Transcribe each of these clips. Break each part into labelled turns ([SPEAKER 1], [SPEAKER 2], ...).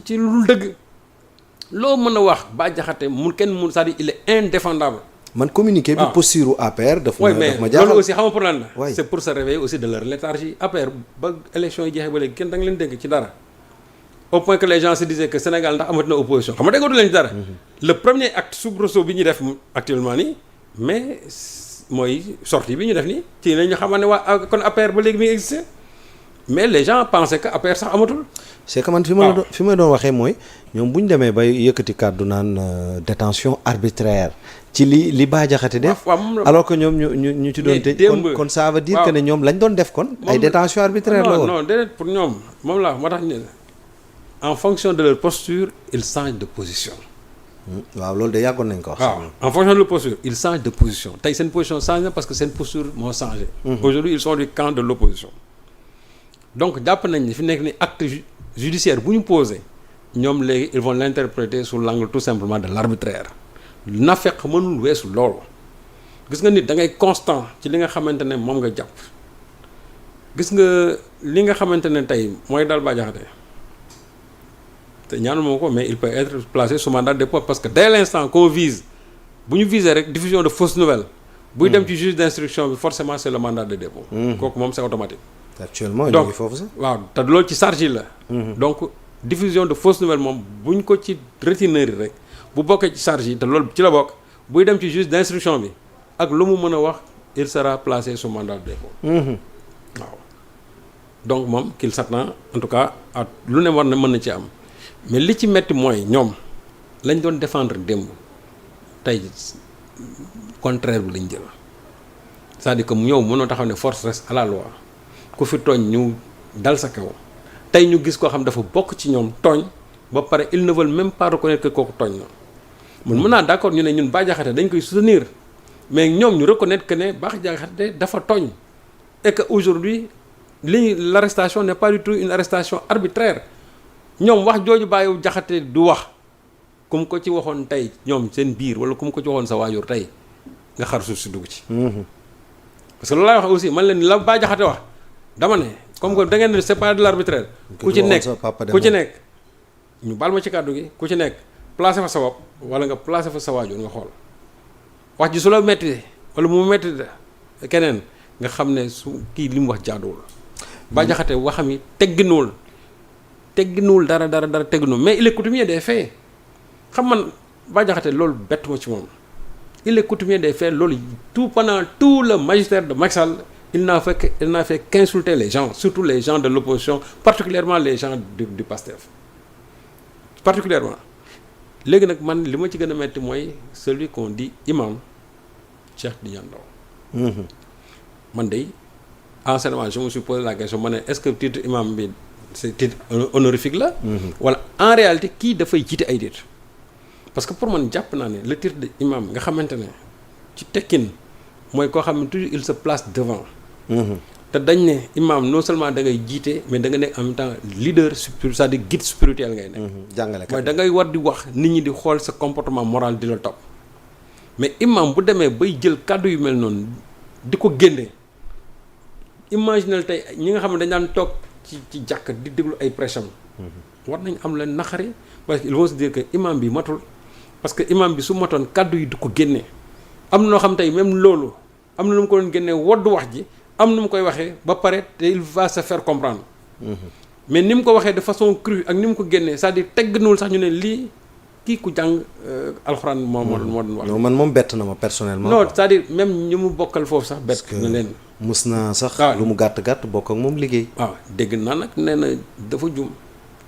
[SPEAKER 1] ci lu dëgg loo mën a wax Bah Diakhaté kenn mun c'est-à-dire il est indéfendable.
[SPEAKER 2] man communiqué bi posture APR daf ma jaaxal
[SPEAKER 1] loolu aussi xam nga pour lan la.
[SPEAKER 2] oui
[SPEAKER 1] c'est pour se réveiller aussi de leur léthargie. APR ba élection yi jeexee ba léegi kenn da nga leen dégg ci dara au point que les gens se disaient que Sénégal ndax amati na opposition xam nga déggatu leen ci dara. le premier acte soubresaut bi ñu def actuellement nii mais mooy sortie bi ñu def nii ci la ñu xamal ne waa kon APR ba léegi mi ngi existé mais les gens pensaient que APR sax amatul.
[SPEAKER 2] c'est que man fi ma doon waxee mooy ñoom bu ñu demee bay yëkkati kàddu naan détention arbitraire ci li Bah Diakhaté def alors que ñoom ñu ci doon tëj kon ça veut dire que ne ñoom lañ doon def kon ay détention arbitraire la woon
[SPEAKER 1] non déedéet pour ñoom moom la moo tax ñu en fonction de leur posture ils changent de position.
[SPEAKER 2] waaw loolu de yàggoon nañ ko wax.
[SPEAKER 1] waaw en fonction de leur posture ils changent de position tey seen position change na parce que seen posture moo changé. Aujourd'hui ils sont du camp de l'opposition donc jàpp nañ ni fi nekk ni acte judiciaire bu ñu posé ñoom léegi ils vont l'interpréter sous l'angle tout simplement de l'arbitraire nafeq mënul weesu loolu gis nga nit da ngay constant ci li nga xamante ne moom nga jàpp gis nga li nga xamante ne tey mooy dal Bah Diakhaté te ñaanuma ko mais il peut être placé sous mandat de dépôt parce que dès l'instant qu'on vise bu ñu viser rek diffusion de fausses nouvelles buy dem ci juge d'instruction bi forcément c'est le mandat de dépôt kooku moom c'est automatique
[SPEAKER 2] actuellement ñu ngi foofu sax
[SPEAKER 1] waaw te loolu ci charge yi la donc diffusion de fausses nouvelles moom buñ ko ci retenir rek bu bokkee ci charge yi te loolu ci la bokk buy dem ci juge d'instruction bi ak lu mu mën a wax il sera placé sous mandat de dépôt waaw donc moom qu'il s'attend en tout cas à lu ne war na mën na ci am mais li ci metti mooy ñoom lañ doon défendre démb tey contraire bi lañ jël c'est-à-dire que ñëw mënoo taxaw ne force reste à la loi ku fi tooñ ñu dal sa kaw tey ñu gis koo xam dafa bokk ci ñoom tooñ ba pare ils ne veulent même pas reconnaître que kooku tooñ na mën naa d'accord ñu ne ñun Bah Diakhaté dañ koy soutenir mais ñoom ñu reconnaître que ne Bah Diakhaté dafa tooñ et que aujourd'hui l'arrestation n'est pas du tout une arrestation arbitraire ñoom wax jooju Bah Diakhaté du wax comme ko ci waxoon tey ñoom seen biir wala comme ko ci waxoon sa waajur tey nga xar suuf si dugg ci parce que loolu laay wax aussi man leen la Bah Diakhaté wax dama ne comme que da ngeen ne c'est pas de l'arbitraire ku ci nekk ñu baal ma ci kàddu gi ku ci nekk placé fa sa bopp wala nga placé fa sa waajur nga xool wax ji su la metti wala mu metti keneen nga xam ne su kii li mu wax jaaduwul Bah Diakhaté waxam yi tegginuwul dara tegginuwul mais il est coutumier des faits xam man Bah Diakhaté loolu bett ma ci moom il est coutumier des faits loolu pendant tout le magistère de Macky Sall il n'a fait qu'insulter les gens surtout les gens de l'opposition particulièrement les gens du PASTEF particulièrement léegi nag man li ma ci gën a metti mooy celui qu'on dit imam Cheikh Tidiane Ndao man de enseignement je me suis posé la question ma ne est-ce que titre imam bi c'est titre honorifique la wala en réalité kii dafay jiite ay nit parce que pour man jàpp naa ne le titre de imam nga xamante ne ci tekkin mooy koo xam ne toujours il se place devant te dañ ne imam non seulement da ngay jiite mais da nga nekk en même temps leader c'est-à-dire guide spirituel ngay nekk
[SPEAKER 2] jàngalekat
[SPEAKER 1] mooy da ngay war di wax nit ñi di xool sa comportement moral di la topp mais imam bu demee bay jël kàddu yu mel noonu di ko génne imaginel tey ñi nga xam ne dañ daan toog ci jàkk di déglu ay prêcham war nañ am leen naqari parce que ils vont se dire que imam bi matul parce que imam bi su matoon kàddu yi du ko génne am na noo xam tey même loolu am na nu mu ko doon génnee woddu wax ji am nu mu koy waxee ba pare te il va se faire comprendre mais ni mu ko waxee de façon crue ak ni mu ko génnee c'est-à-dire tegginuwul sax ñu ne lii kii ku jàng alxuraan moo doon wax.
[SPEAKER 2] non man moom bett na ma personnellement.
[SPEAKER 1] non c'est-à-dire même ñi mu bokkal foofu sax bett na leen.
[SPEAKER 2] mus naa sax lu mu gàtt bokk ak moom liggéey.
[SPEAKER 1] waaw dégg naa nag nee na dafa juum.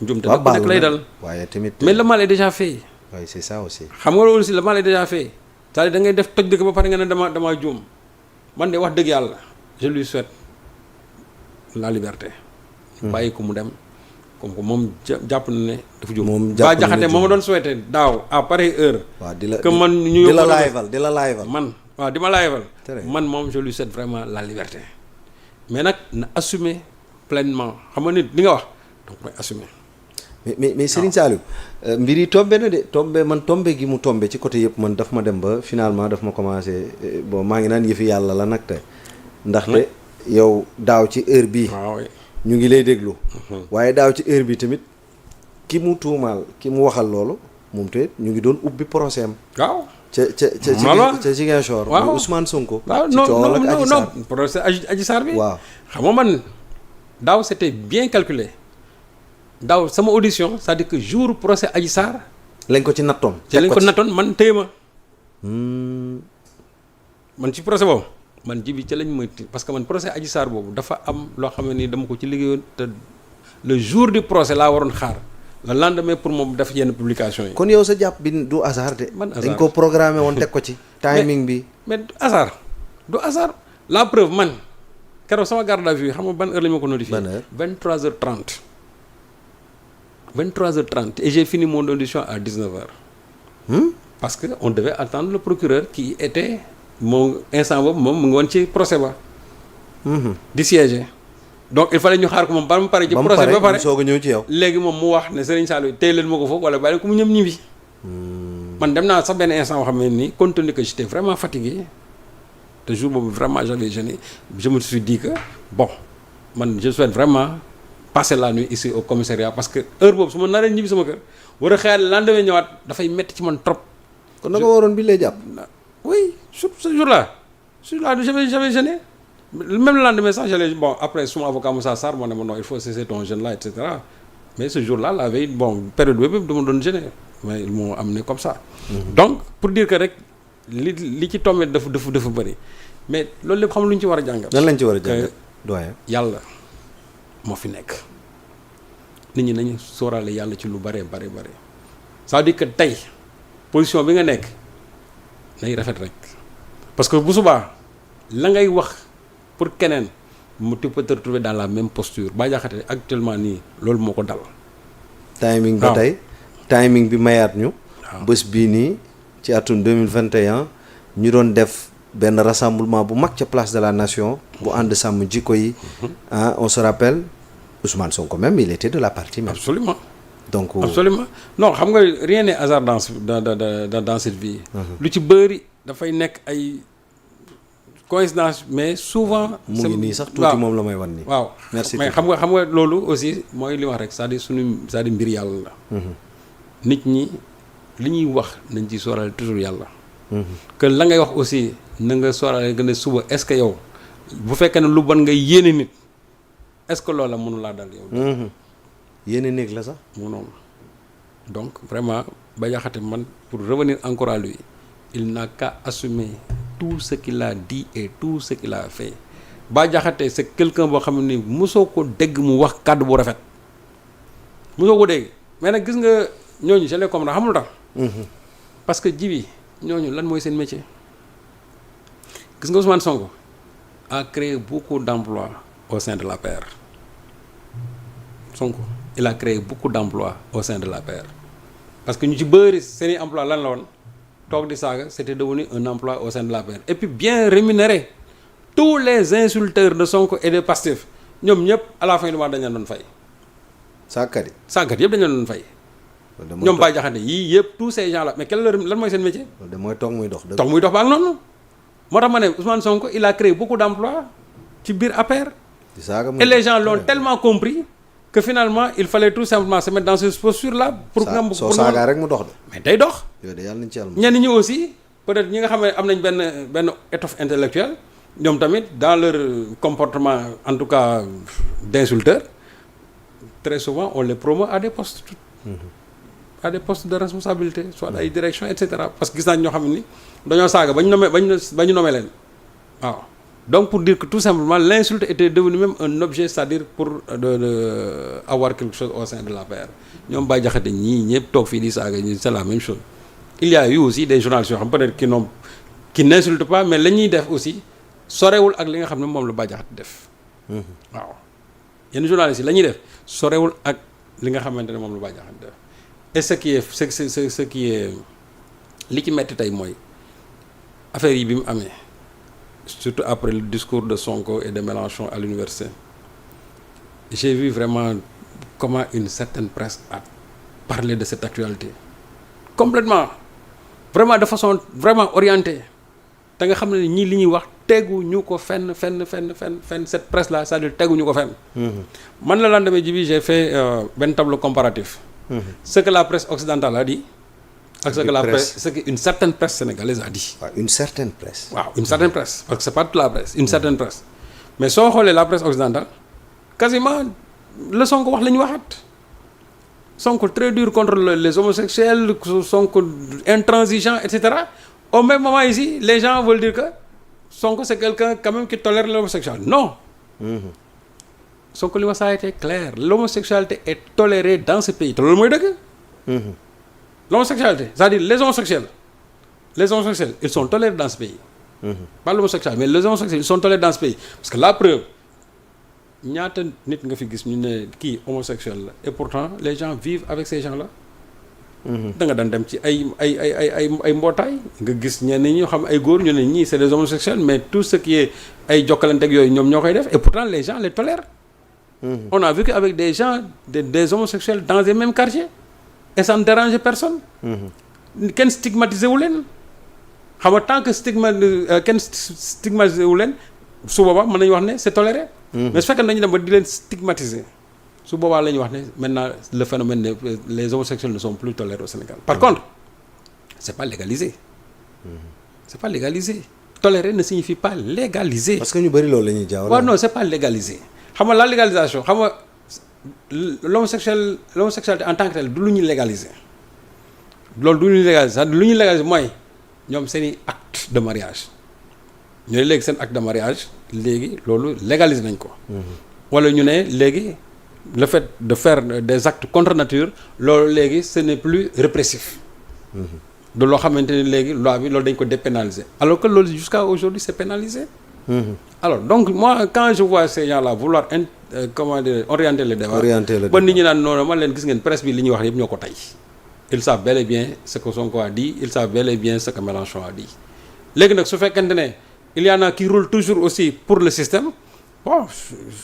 [SPEAKER 1] njuum te nag ku nekk lay dal.
[SPEAKER 2] waaye tamit
[SPEAKER 1] mais le mal est déjà fait.
[SPEAKER 2] oui c'est ça aussi.
[SPEAKER 1] xam nga loolu aussi le mal est déjà fait c'est-à-dire da ngay def toj dëkk ba pare nga ne damaa juum man de wax dëgg yàlla je lui souhaite la liberté. bàyyi ko mu dem. comme que moom jàpp na ne dafa jóg. moom jàpp na ne Bah Diakhaté moo ma doon souhaité daaw à pareille heure.
[SPEAKER 2] waaw di la
[SPEAKER 1] que man ñu
[SPEAKER 2] di la liveal
[SPEAKER 1] man waaw di ma liveal. man moom je lui souhaite vraiment la liberté. mais nag na assumer pleinement xam nga nit li nga wax donc koy assumer.
[SPEAKER 2] mais Serigne Saliou mbir yi tombé na de tombé gi mu tombé ci côté yëpp man daf ma dem ba finalement daf ma commencé bon maa ngi naan yëfi yàlla la nag te. ndaxte yow daaw ci heure bii.
[SPEAKER 1] waaw
[SPEAKER 2] ñu ngi lay déglu. waaye daaw ci heure bi tamit ki mu tuumaal ki mu waxal loolu moom te ñu ngi doon ubbi procès am.
[SPEAKER 1] waaw.
[SPEAKER 2] ca Ziguinchor. waaw Ousmane Sonko.
[SPEAKER 1] waaw non procès Adji Sarr bi.
[SPEAKER 2] waaw
[SPEAKER 1] xam nga man daaw c'était bien calculé daaw sama audition c'est-à-dire que jour procès Adji Sarr.
[SPEAKER 2] lañ ko ci nattoon.
[SPEAKER 1] lañ ko nattoon man téye ma. man ci procès boobu man ji bi ci lañ ma parce que man procès Adji Sarr boobu dafa am loo xam ne nii dama ko ci liggéeyoon te le jour du procès laa waroon xaar. le lendemain pour moom def yenn publication yi.
[SPEAKER 2] kon yow sa jàpp bi du hasard de.
[SPEAKER 1] man hasard
[SPEAKER 2] dañ ko programmé woon teg ko ci. timing bi
[SPEAKER 1] mais du hasard du hasard. la preuve man keroog sama garde à vue xam nga ban heure la ñu ma ko notifié.
[SPEAKER 2] ban heure
[SPEAKER 1] 23h30. 23h30 et j'ai fini mon audition à 19h. Parce que on devait attendre le procureur qui était mon instant boobu moom mu ngi woon ci procès ba. di siéger. donc il fallait ñu xaar ko moom ba mu pare ci procès ba pare
[SPEAKER 2] soog a ñëw ci yow.
[SPEAKER 1] léegi moom mu wax ne Serigne Saliou téye leen ma ko foofu wala bàyyi ko mu ñëm ñibbi. man dem naa sax benn instant boo xam ne nii compte tenu que j'étais vraiment fatigué te jour boobu vraiment j'avais jeûné je me suis dit que bon man je souhaite vraiment passer la nuit ici au commissariat parce que heure boobu su ma naree ñibbi sama kër war a xëyaat lendemain ñëwaat dafay métti ci man trop.
[SPEAKER 2] kon na ko waroon bi lay jàpp.
[SPEAKER 1] oui sur ce jour-là j'avais jeûné. Même le lendemain sax j'allais bon après suma avocat Moussa Sarr moo ne ma non il faut cesser ton jeûne là et cetera mais ce jour-là la veille bon période boobu dama doon jeûner mais ils m'ont amené comme ça. Donc pour dire que rek li ci tombé dafa bëri mais loolu lépp xam lu ñu ci war a jàngal.
[SPEAKER 2] lan lañ ci war a jàngal doyen.
[SPEAKER 1] yàlla moo fi nekk nit ñi nañu sóoraale yàlla ci lu bëree bëri ça veut dire que tey position bi nga nekk nay rafet rek parce que bu subaa la ngay wax. pour keneen mu tu peux te retrouver dans la même posture Bah Diakhaté actuellement nii loolu moo ko dal.
[SPEAKER 2] timing ba tey timing bi mayaat ñu. bés bii nii ci atum 2021 ñu doon def benn rassemblement bu mag ca place de la nation bu ànd sàmm jikko yi. On se rappelle Ousmane Sonko même il était de la partie même.
[SPEAKER 1] Absolument.
[SPEAKER 2] donc
[SPEAKER 1] absolument non xam nga rien n'est hasard dans cette vie. lu ci bëri dafay nekk ay. coïncidence mais souvent.
[SPEAKER 2] mu ngi nii sax tuuti moom la may wan nii.
[SPEAKER 1] waaw
[SPEAKER 2] merci
[SPEAKER 1] mais xam nga loolu aussi mooy li wax rek c'est-à-dire mbir yàlla la. nit ñi li ñuy wax nañ ci sóoraale toujours yàlla. que la ngay wax aussi na nga sóoraale nga ne suba est-ce que yow bu fekkee ne lu bon nga yéene nit est-ce que loola mënu laa dal yow.
[SPEAKER 2] yéene néeg la sax.
[SPEAKER 1] mu noonu donc vraiment Bah Diakhaté man pour revenir encore à lui il n'a qu'à assumer. tout ce qu'il a dit et tout ce qu'il a fait Bah Diakhaté c'est quelqu'un boo xam ne mosoo ko dégg mu wax kàddu bu rafet mosoo ko dégg mais nag gis nga ñooñu je les comprends xamul tax parce que jibi ñooñu lan mooy seen métier gis nga Ousmane Sonko a créé beaucoup d'emplois au sein de l'APR Sonko il a créé beaucoup d'emplois au sein de l'APR parce que ñu ci bëri seeni emploi lan la woon toog di saaga c'était devenu un emploi au sein de l'APR et puis bien rémunéré tous les insulteurs de Sonko et de Pastef ñoom ñëpp à la fin du mois dañu doon fay.
[SPEAKER 2] saagkat
[SPEAKER 1] yëpp dañu doon fay. ñoom Bah Diakhaté yii yëpp tous ces gens là mais lan mooy seen métier.
[SPEAKER 2] loolu de mooy toog muy dox.
[SPEAKER 1] toog muy dox ba ak noonu. moo tax ma ne Ousmane Sonko il a créé beaucoup d'emplois ci biir APR. et les gens l'ont tellement compris. que finalement il fallait tout simplement se mettre dans cette posture-là. pour nga
[SPEAKER 2] soo saagaa rek mu dox de.
[SPEAKER 1] mais day dox.
[SPEAKER 2] yooyu de yàlla nañu ci yàlla.
[SPEAKER 1] ñenn ñi aussi peut-être ñi nga xam ne am nañ benn étoffe intellectuelle ñoom tamit dans leur comportement en tout cas d'insulteurs très souvent on les promeut à des postes. à des postes de responsabilité soit ay direction et cetera parce que gis naa ñoo xam ne ni dañoo saaga ba ñu nommé leen waaw. donc pour dire que tout simplement l'insulte était devenue même un objet c'est-à-dire pour avoir quelque chose au sein de l'APR ñoom Bah Diakhaté ñii ñëpp toog fii di saaga ñi c'est la même chose il y a eu aussi des journalistes yoo xam peut-être qui n'insultent pas mais la ñuy def aussi sorewul ak li nga xam ne moom la Bah Diakhaté def waaw yenn journalistes yi la ñuy def sorewul ak li nga xamante ne moom la Bah Diakhaté def et ce qui est li ci metti tey mooy affaire yi bi mu amee surtout après le discours de Sonko et de Mélenchon à l'université j'ai vu vraiment comment une certaine presse a parlé de cette actualité complètement vraiment de façon vraiment orientée te nga xam ne ñii li ñuy wax tegu ñu ko fenn cette presse là c'est-à-dire tegu ñu ko fenn. Man la lendemain ji bi j'ai fait benn tableau comparatif ce que la presse occidentale a dit ak ce que une certaine presse sénégalaise a dit.
[SPEAKER 2] waaw une certaine presse.
[SPEAKER 1] waaw une certaine presse parce que c'est pas toute la presse une certaine presse mais soo xoolee la presse occidentale quasiment le Sonko wax la ñu waxaat Sonko très dur contre les homosexuels Sonko intransigeant et cetera au même moment ici les gens veulent dire que Sonko c'est quelqu'un quand même qui tolère l'homosexualité non. Sonko li wax ça a été clair l'homosexualité est tolérée dans ce pays te loolu mooy dëgg. L'homosexualité c'est-à-dire les homosexuels ils sont tolérés dans ce pays. Pas l'homosexuel mais les homosexuels ils sont tolérés dans ce pays parce que la preuve ñaata nit nga fi gis ñu ne kii homosexuel la et pourtant les gens vivent avec ces gens-là. da nga daan dem ci ay mbootaay nga gis ñenn ñi ñoo xam ay góor ñu ne ñii c'est des homosexuels mais tout ce qui est ay jokkalante ak yooyu ñoom ñoo koy def et pourtant les gens les tolèrent. On a vécu avec des gens des homosexuels dans les mêmes quartiers et ça ne dérange personne. kenn stigmatisé wu leen xam nga tant que kenn stigmatisé wu leen su boobaa mën nañu wax ne c'est toléré. mais su fekkee nañu dem ba di leen stigmatiser su boobaa la ñuy wax ne maintenant le phénomène les homosexuels ne sont plus tolérés au Sénégal. Par contre c'est pas légalisé. C'est pas légalisé. Tolérer ne signifie pas légaliser.
[SPEAKER 2] parce que ñu bari loolu la ñuy jaawale.
[SPEAKER 1] waaw non c'est pas légalisé xam nga la légalisation xam nga l'homosexualité en tant que tel du lu ñuy légaliser loolu du lu ñuy légaliser c'est-à-dire lu ñuy légaliser mooy ñoom seeni acte de mariage ñu ne léegi seen acte de mariage léegi loolu légaliser nañ ko. wala ñu ne léegi le fait de faire des actes contre nature loolu léegi ce n'est plus répressif. de loo xamante ni léegi loi bi loolu dañ ko dépénaliser alors que loolu jusqu'à aujourd'hui c'est pénalisé. Alors donc moi quand je vois ces gens-là vouloir orienter le débat. ba nit ñi naan noonu man leen gis ngeen presse bi li ñuy wax yëpp ñoo ko tey. Ils savent bel et bien ce que Sonko a dit ils savent bel et bien ce que Mélenchon a dit léegi nag su fekkente ne il y en a qui roulent toujours aussi pour le système bon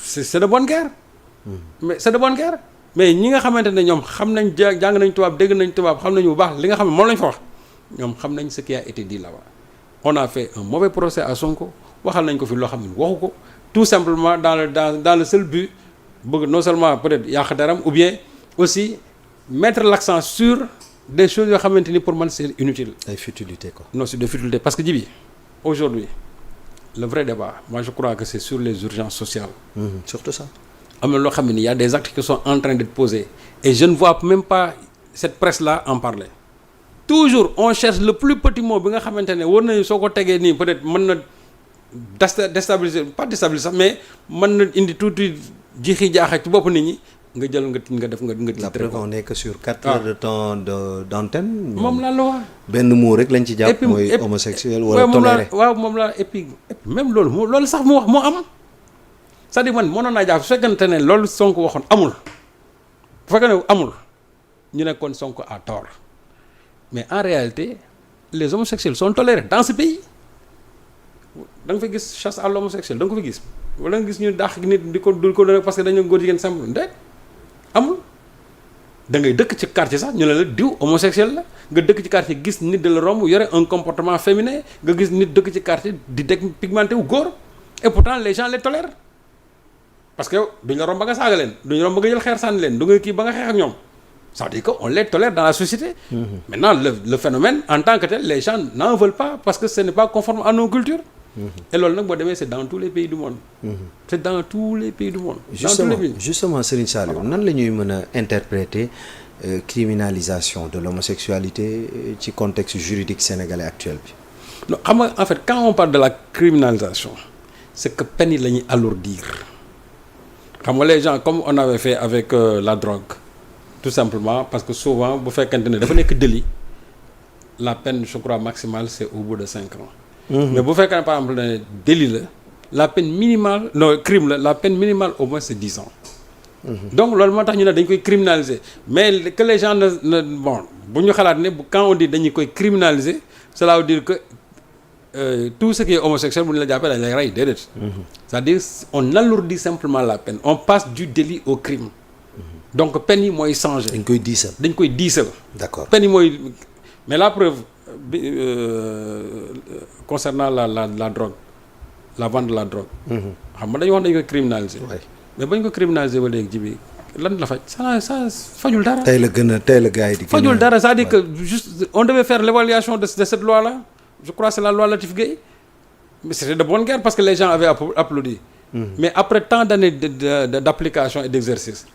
[SPEAKER 1] c'est de bonne guerre. mais c'est de bonne guerre mais ñi nga xamante ne ñoom xam nañ jàng nañ tubaab dégg nañ tubaab xam nañu bu baax li nga xam ne moom lañ fa wax ñoom xam nañ ce qui a été dit là-bas. On a fait un mauvais procès à Sonko waxal nañ ko fi loo xam ne waxu ko tout simplement dans le seul but bëgg non seulement peut-être yàq daram ou bien aussi mettre l'accent sur des choses yoo xamante ni pour man c'est inutile.
[SPEAKER 2] ay futilités quoi.
[SPEAKER 1] Non c'est des futilités parce que Djibi aujourd'hui le vrai débat moi je crois que c'est sur les urgences sociales.
[SPEAKER 2] Surtout ça.
[SPEAKER 1] am na loo xam ne il y a des actes qui sont en train d'être posés et je ne vois même pas cette presse-là en parler. Toujours on cherche le plus petit mot bi nga xamante ne war nañu soo ko tegee nii peut-être mën na déstabiliser pas déstabiliser sax mais mën na indi tuuti jiixi jaaxa ci bopp nit ñi nga jël nga def nga
[SPEAKER 2] la preuve on est que sur 4 heures de temps d'antenne.
[SPEAKER 1] moom laa la wax.
[SPEAKER 2] benn mot rek lañ ci jàpp. mooy homosexuel wala toléré.
[SPEAKER 1] waaw moom laa et puis même loolu sax mu wax moo am c'est-à-dire man mënoon naa jàpp su fekkente ne loolu Sonko waxoon amul bu fekkee ne amul ñu ne kon Sonko a tort. Mais en réalité les homosexuels sont tolérés dans ce pays da nga fa gis chasse à l'homosexuel da nga ko fa gis wala nga gis ñu dàq nit di ko parce que dañu góor jigéen simple ndey amul da ngay dëkk ci quartier sax ñu ne la diw homosexuel la nga dëkk ci quartier gis nit de la romb yore un comportement féminin nga gis nit dëkk ci quartier di deg pigmenté wu góor et pourtant les gens les tolèrent parce que duñ la romb ba nga saaga leen duñu romb ba nga jël xeer sànni leen du nga kii ba nga xeex ak ñoom. Ça veut dire qu'on les tolère dans la société. Maintenant, le phénomène, en tant que tel, les gens n'en veulent pas parce que ce n'est pas conforme à nos cultures. Et loolu c'est dans tous les pays du monde. C'est dans tous les pays du monde.
[SPEAKER 2] Justement Serigne Saliou nan la ñuy mën a interpréter criminalisation de l'homosexualité ci contexte juridique sénégalais actuel bi.
[SPEAKER 1] Non xam nga en fait quand on parle de la criminalisation c'est que peine yi la ñuy alourdir xam nga les gens comme on avait fait avec la drogue. Tout simplement parce que souvent bu fekkente ne dafa nekk délit la peine je crois maximale c'est au bout de 5 ans. Mais bu fekkee ne par exemple ne délit la peine minimale non crime la peine minimale au moins c'est 10 ans. Donc loolu moo tax ñu ne dañ koy criminaliser mais que les gens ne bon bu ñu xalaat ne quand on dit dañu koy criminaliser cela veut dire que tout ce qui est homosexuel bu ñu la jàppee dañ lay rey déedéet. C'est-à-dire on alourdit simplement la peine on passe du délit au crime. Donc peine yi mooy changer.
[SPEAKER 2] dañ koy diisal
[SPEAKER 1] dañ koy diisal.
[SPEAKER 2] D'accord
[SPEAKER 1] peine yi mooy mais la preuve concernant la drogue la vente de la drogue. xam nga dañu wax dañ koy criminaliser. mais bañ ko criminaliser ba léegi ji bi lan la faj ça fajul dara.
[SPEAKER 2] tey la gars yi di.
[SPEAKER 1] fajul dara c'est-à-dire que juste on devait faire l'évaluation de cette loi là je crois c'est la loi Latif Gueye mais c'était de bonne guerre parce que les gens avaient applaudi. Mais après tant d'années d'application et d'exercice.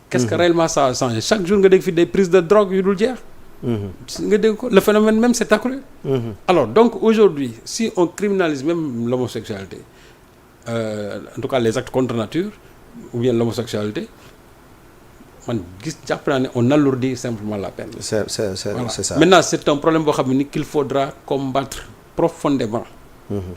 [SPEAKER 1] Qu'est-ce que réellement ça a changé chaque jour nga dégg fi des prises de drogue yu dul jeex. nga dégg ko le phénomène même s'est accru. Alors donc aujourd'hui si on criminalise même l'homosexualité en tout cas les actes contre nature ou bien l'homosexualité man jàpp naa ne on alourdit simplement la peine.
[SPEAKER 2] c'est ça.
[SPEAKER 1] Maintenant c'est un problème boo xam ne ni qu'il faudra combattre profondément.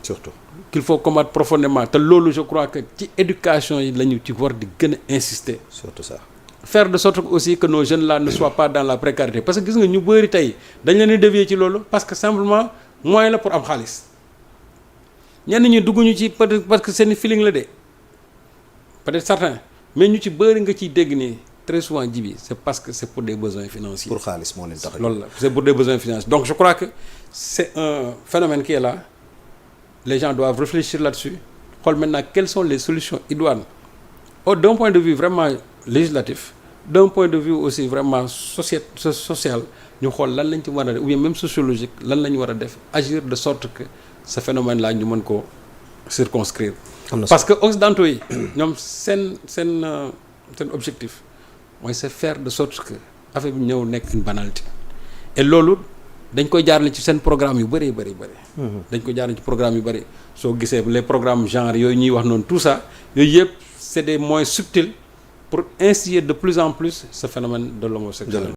[SPEAKER 2] Surtout.
[SPEAKER 1] Qu'il faut combattre profondément te loolu je crois que ci éducation yi la ñu ci war di gën a insister.
[SPEAKER 2] surtout ça.
[SPEAKER 1] Faire de sorte aussi que nos jeunes là ne soient pas dans la précarité parce que gis nga ñu bëri tey dañ leen di dévier ci loolu parce que simplement moyen la pour am xaalis ñenn ñi dugguñu ci peut-être parce que seen feeling la de peut-être certains mais ñu ci bëri nga ciy dégg nii très souvent ji bi c'est parce que c'est pour des besoins financiers.
[SPEAKER 2] pour xaalis moo leen tax
[SPEAKER 1] loolu la c'est pour des besoins financiers donc je crois que c'est un phénomène qui est là les gens doivent réfléchir là-dessus xool maintenant quelles sont les solutions idoines d'un point de vue vraiment législatif d'un point de vue aussi vraiment social ñu xool lan lañ ci war a def ou bien même sociologique lan la ñu war a def agir de sorte que ce phénomène là ñu mën koo circonscrire parce que occidentaux yi ñoom seen objectif mooy c'est faire de sorte que affaire bi ñëw nekk une banalité et loolu dañ koy jaarale ci seen programme yu bëri dañ koy jaarale ci programme yu bëri soo gisee les programmes genre yooyu ñuy wax noonu tout ça yooyu yëpp c'est des moyens subtils pour instiller de plus en plus ce phénomène de l'homosexualité.